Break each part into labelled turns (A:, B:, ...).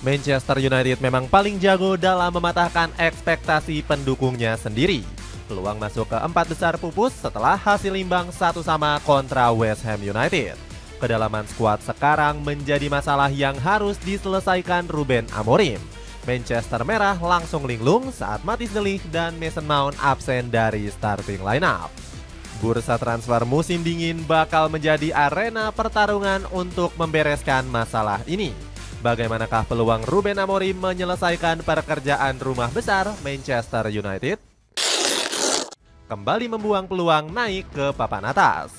A: Manchester United memang paling jago dalam mematahkan ekspektasi pendukungnya sendiri. Peluang masuk ke 4 besar pupus setelah hasil imbang 1-1 kontra West Ham United. Kedalaman skuad sekarang menjadi masalah yang harus diselesaikan Ruben Amorim. Manchester Merah langsung linglung saat Matthijs de Ligt dan Mason Mount absen dari starting lineup. Bursa transfer musim dingin bakal menjadi arena pertarungan untuk membereskan masalah ini. Bagaimanakah peluang Ruben Amorim menyelesaikan pekerjaan rumah besar Manchester United? Kembali membuang peluang naik ke papan atas.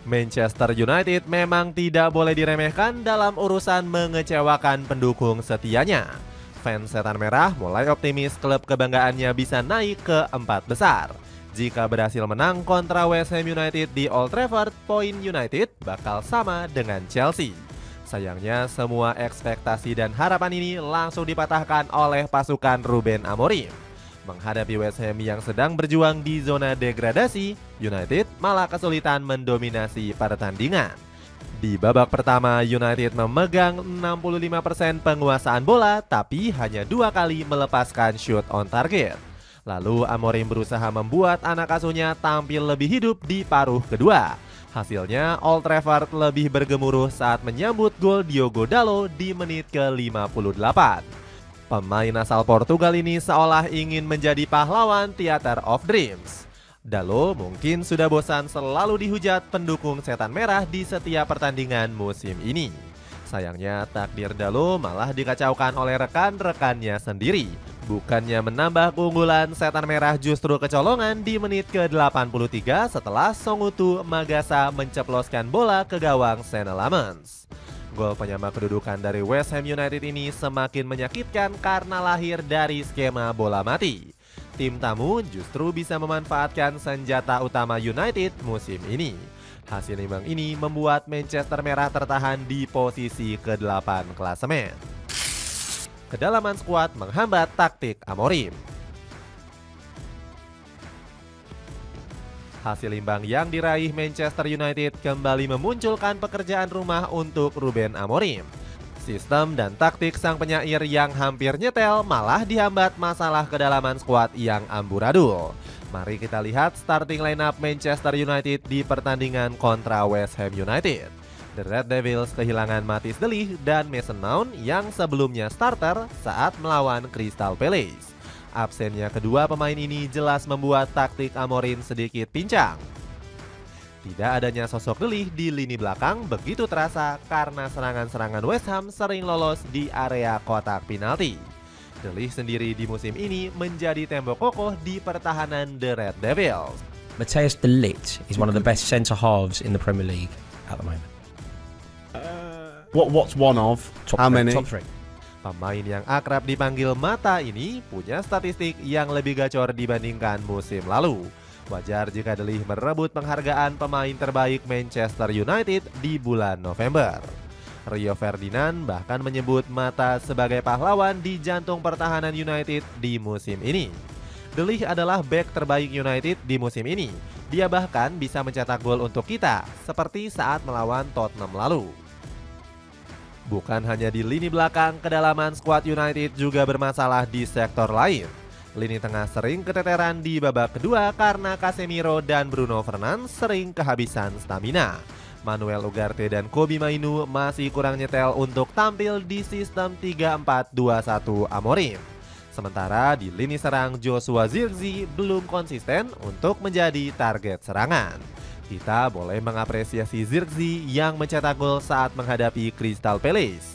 A: Manchester United memang tidak boleh diremehkan dalam urusan mengecewakan pendukung setianya. Fans Setan Merah mulai optimis klub kebanggaannya bisa naik ke 4 besar. Jika berhasil menang kontra West Ham United di Old Trafford, poin United bakal sama dengan Chelsea. Sayangnya semua ekspektasi dan harapan ini langsung dipatahkan oleh pasukan Ruben Amorim. Menghadapi West Ham yang sedang berjuang di zona degradasi, United malah kesulitan mendominasi pertandingan. Di babak pertama, United memegang 65% penguasaan bola tapi hanya 2 kali melepaskan shoot on target. Lalu Amorim berusaha membuat anak asuhnya tampil lebih hidup di paruh kedua. Hasilnya Old Trafford lebih bergemuruh saat menyambut gol Diogo Dalot di menit ke-58. Pemain asal Portugal ini seolah ingin menjadi pahlawan Theater of Dreams. Dalot mungkin sudah bosan selalu dihujat pendukung Setan Merah di setiap pertandingan musim ini. Sayangnya takdir Dalot malah dikacaukan oleh rekan-rekannya sendiri. Bukannya menambah keunggulan, Setan Merah justru kecolongan di menit ke-83 setelah Songutu Magasa menceploskan bola ke gawang Senne Lammens. Gol penyama kedudukan dari West Ham United ini semakin menyakitkan karena lahir dari skema bola mati. Tim tamu justru bisa memanfaatkan senjata utama United musim ini. Hasil imbang ini membuat Manchester Merah tertahan di posisi ke-8 klasemen. Kedalaman skuad menghambat taktik Amorim. Hasil imbang yang diraih Manchester United kembali memunculkan pekerjaan rumah untuk Ruben Amorim. Sistem dan taktik sang penyair yang hampir nyetel malah dihambat masalah kedalaman skuad yang amburadul. Mari kita lihat starting lineup Manchester United di pertandingan kontra West Ham United. The Red Devils kehilangan Matthijs de Ligt dan Mason Mount yang sebelumnya starter saat melawan Crystal Palace. Absennya kedua pemain ini jelas membuat taktik Amorim sedikit pincang. Tidak adanya sosok de Ligt di lini belakang begitu terasa karena serangan-serangan West Ham sering lolos di area kotak penalti. De Ligt sendiri di musim ini menjadi tembok kokoh di pertahanan The Red Devils.
B: Matthijs de Ligt is one of the best centre halves in the Premier League at the moment.
C: What's one of? How many?
B: Top three.
A: Pemain yang akrab dipanggil Mata ini punya statistik yang lebih gacor dibandingkan musim lalu. Wajar jika de Ligt merebut penghargaan pemain terbaik Manchester United di bulan November. Rio Ferdinand bahkan menyebut Mata sebagai pahlawan di jantung pertahanan United di musim ini. De Ligt adalah bek terbaik United di musim ini. Dia bahkan bisa mencetak gol untuk kita, seperti saat melawan Tottenham lalu. Bukan hanya di lini belakang, kedalaman skuad United juga bermasalah di sektor lain. Lini tengah sering keteteran di babak kedua karena Casemiro dan Bruno Fernandes sering kehabisan stamina. Manuel Ugarte dan Kobbie Mainoo masih kurang nyetel untuk tampil di sistem 3-4-2-1 Amorim. Sementara di lini serang Joshua Zirkzee belum konsisten untuk menjadi target serangan. Kita boleh mengapresiasi Zirkzee yang mencetak gol saat menghadapi Crystal Palace.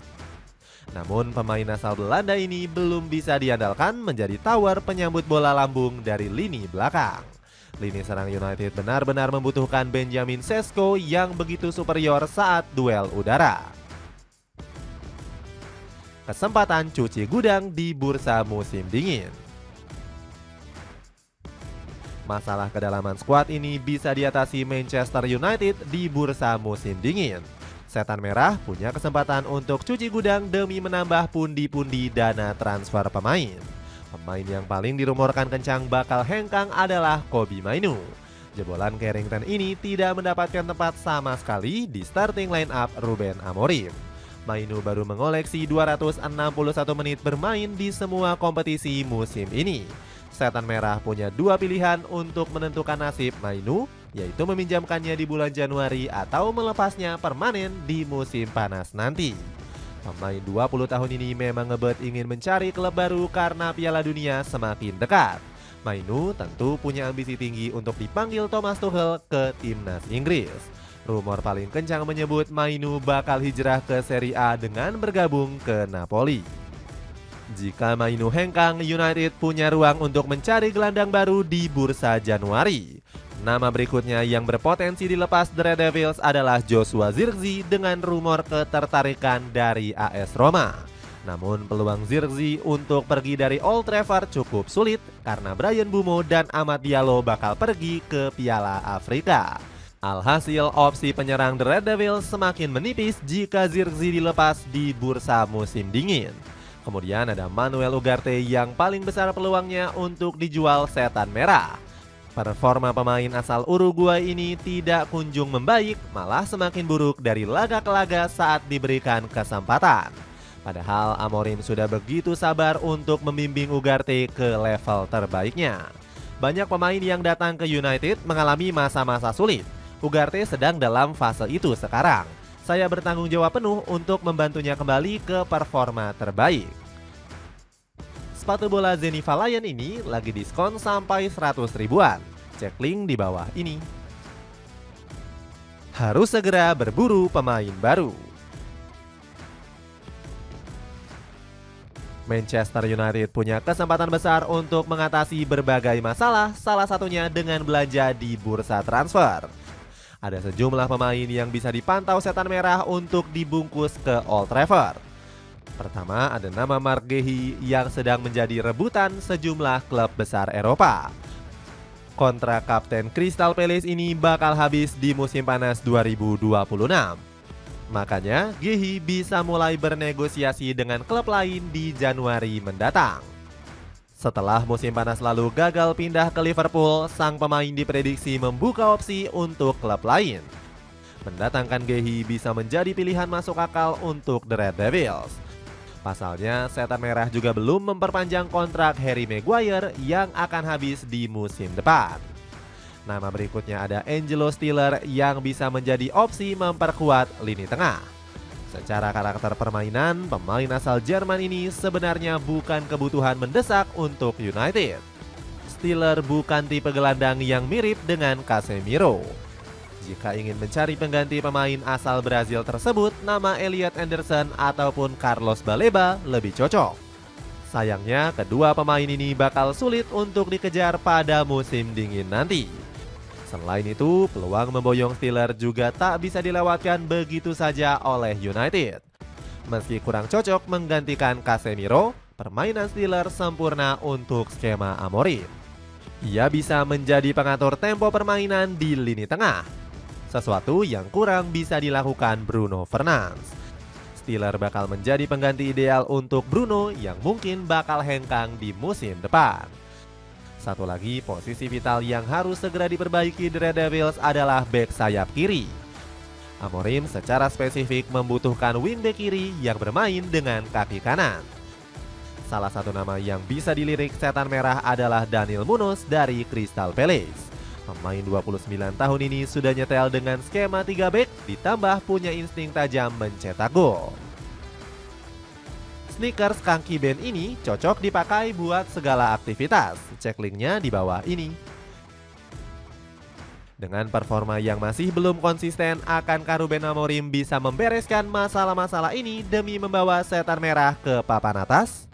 A: Namun pemain asal Belanda ini belum bisa diandalkan menjadi tower penyambut bola lambung dari lini belakang. Lini serang United benar-benar membutuhkan Benjamin Sesko yang begitu superior saat duel udara. Kesempatan cuci gudang di bursa musim dingin. Masalah kedalaman skuad ini bisa diatasi Manchester United di bursa musim dingin. Setan Merah punya kesempatan untuk cuci gudang demi menambah pundi-pundi dana transfer pemain. Pemain yang paling dirumorkan kencang bakal hengkang adalah Kobbie Mainoo. Jebolan Carrington ini tidak mendapatkan tempat sama sekali di starting line up Ruben Amorim. Mainu baru mengoleksi 261 menit bermain di semua kompetisi musim ini. Setan Merah punya dua pilihan untuk menentukan nasib Mainu, yaitu meminjamkannya di bulan Januari atau melepasnya permanen di musim panas nanti. Pemain 20 tahun ini memang ngebet ingin mencari klub baru karena Piala Dunia semakin dekat. Mainu tentu punya ambisi tinggi untuk dipanggil Thomas Tuchel ke timnas Inggris. Rumor paling kencang menyebut Mainu bakal hijrah ke Serie A dengan bergabung ke Napoli. Jika Mainu hengkang, United punya ruang untuk mencari gelandang baru di bursa Januari. Nama berikutnya yang berpotensi dilepas The Red Devils adalah Joshua Zirkzee dengan rumor ketertarikan dari AS Roma. Namun peluang Zirkzee untuk pergi dari Old Trafford cukup sulit karena Bryan Mbeumo dan Amad Diallo bakal pergi ke Piala Afrika. Alhasil opsi penyerang The Red Devils semakin menipis jika Zirkzee dilepas di bursa musim dingin. Kemudian ada Manuel Ugarte yang paling besar peluangnya untuk dijual Setan Merah. Performa pemain asal Uruguay ini tidak kunjung membaik, malah semakin buruk dari laga ke laga saat diberikan kesempatan. Padahal Amorim sudah begitu sabar untuk membimbing Ugarte ke level terbaiknya. Banyak pemain yang datang ke United mengalami masa-masa sulit. Ugarte sedang dalam fase itu sekarang. Saya bertanggung jawab penuh untuk membantunya kembali ke performa terbaik. Sepatu bola Zenith Lion ini lagi diskon sampai 100 ribuan. Cek link di bawah ini. Harus segera berburu pemain baru. Manchester United punya kesempatan besar untuk mengatasi berbagai masalah, salah satunya dengan belanja di bursa transfer. Ada sejumlah pemain yang bisa dipantau Setan Merah untuk dibungkus ke Old Trafford. Pertama ada nama Marc Guéhi yang sedang menjadi rebutan sejumlah klub besar Eropa. Kontrak kapten Crystal Palace ini bakal habis di musim panas 2026. Makanya Guéhi bisa mulai bernegosiasi dengan klub lain di Januari mendatang. Setelah musim panas lalu gagal pindah ke Liverpool, sang pemain diprediksi membuka opsi untuk klub lain. Mendatangkan Guéhi bisa menjadi pilihan masuk akal untuk The Red Devils. Pasalnya, Setan Merah juga belum memperpanjang kontrak Harry Maguire yang akan habis di musim depan. Nama berikutnya ada Angelo Stiller yang bisa menjadi opsi memperkuat lini tengah. Secara karakter permainan, pemain asal Jerman ini sebenarnya bukan kebutuhan mendesak untuk United. Stiller bukan tipe gelandang yang mirip dengan Casemiro. Jika ingin mencari pengganti pemain asal Brazil tersebut, nama Elliot Anderson ataupun Carlos Baleba lebih cocok. Sayangnya, kedua pemain ini bakal sulit untuk dikejar pada musim dingin nanti. Selain itu, peluang memboyong Stiller juga tak bisa dilewatkan begitu saja oleh United. Meski kurang cocok menggantikan Casemiro, permainan Stiller sempurna untuk skema Amorim. Ia bisa menjadi pengatur tempo permainan di lini tengah, sesuatu yang kurang bisa dilakukan Bruno Fernandes. Stiller bakal menjadi pengganti ideal untuk Bruno yang mungkin bakal hengkang di musim depan. Satu lagi posisi vital yang harus segera diperbaiki The Red Devils adalah bek sayap kiri. Amorim secara spesifik membutuhkan wingback kiri yang bermain dengan kaki kanan. Salah satu nama yang bisa dilirik Setan Merah adalah Daniel Munoz dari Crystal Palace. Pemain 29 tahun ini sudah nyetel dengan skema 3 back ditambah punya insting tajam mencetak gol. Sneakers Kanki Band ini cocok dipakai buat segala aktivitas. Cek linknya di bawah ini. Dengan performa yang masih belum konsisten, akankah Ruben Amorim bisa membereskan masalah-masalah ini demi membawa Setan Merah ke papan atas?